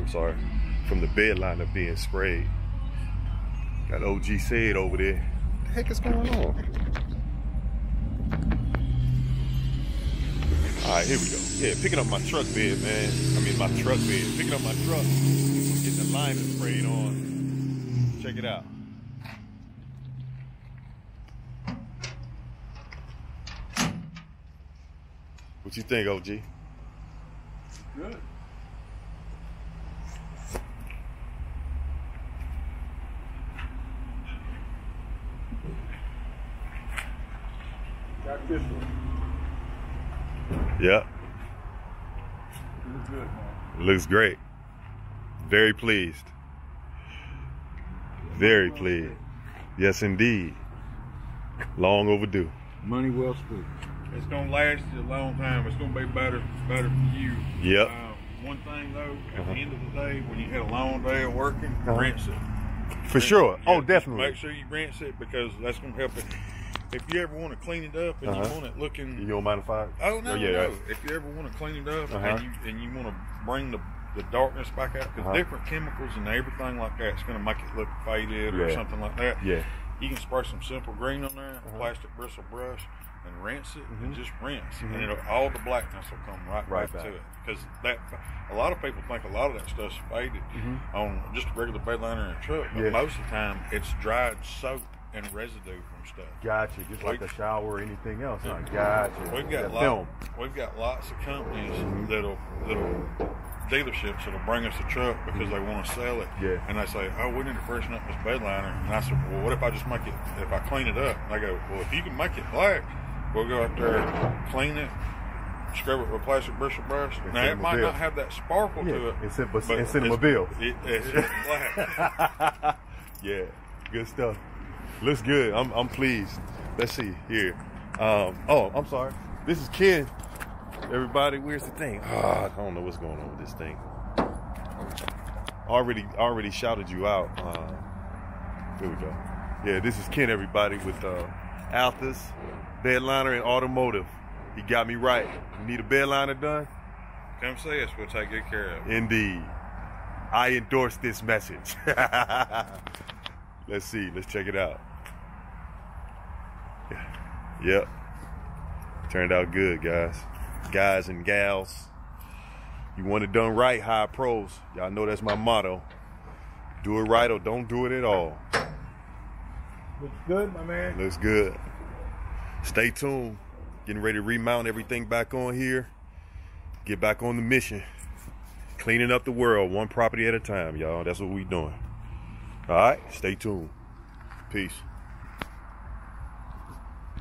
I'm sorry, from the bed liner being sprayed. Got OG said over there. What the heck is going on? All right, here we go. Yeah, picking up my truck bed, man. I mean, my truck bed. Picking up my truck, getting the liner sprayed on. Check it out. What you think, OG? Good. Got this one. Yep. Looks good, man. Looks great. Very pleased. Very pleased. Yes, indeed. Long overdue. Money well spent. It's gonna last you a long time. It's gonna be better for you. Yep. One thing though, at the end of the day, when you had a long day of working, rinse it. For sure. Yeah, Oh, definitely. Make sure you rinse it because that's gonna help it. If you ever want to clean it up and you want it looking, you don't mind if I? Oh no, yeah, no. right. If you ever want to clean it up and you want to bring the darkness back out, because different chemicals and everything like that, it's gonna make it look faded or something like that. Yeah. You can spray some simple green on there, a plastic bristle brush, and rinse it, and just rinse, and all the blackness will come right back to it. Because a lot of people think a lot of that stuff's faded on just a regular bed liner in a truck, but most of the time it's dried soap and residue from stuff. Gotcha. Just like a shower or anything else. Huh? Gotcha. We've got lots of companies that'll dealerships that'll bring us a truck because they want to sell it. Yeah. And they say, oh, we need to freshen up this bed liner. And I said, well, what if I just make it, if I clean it up? And they go, well, if you can make it black, we'll go out there, clean it, scrub it with a plastic bristle brush. Now, it might not have that sparkle to it. It's cinnamobile. It's black. Yeah, good stuff. Looks good. I'm pleased. Let's see here. Oh, I'm sorry. This is Ken. Everybody, where's the thing? I don't know what's going on with this thing. Already shouted you out. Here we go. Yeah, this is Ken, everybody, with Althus bed liner and automotive. He got me right. You need a bed liner done? Come see us. We'll take good care of it. Indeed. I endorse this message. Let's see. Let's check it out. Yep. Turned out good, guys. Guys and gals. You want it done right, high pros. Y'all know that's my motto. Do it right or don't do it at all. Looks good, my man. Looks good. Stay tuned. Getting ready to remount everything back on here. Get back on the mission. Cleaning up the world one property at a time, y'all. That's what we doing. All right, stay tuned. Peace.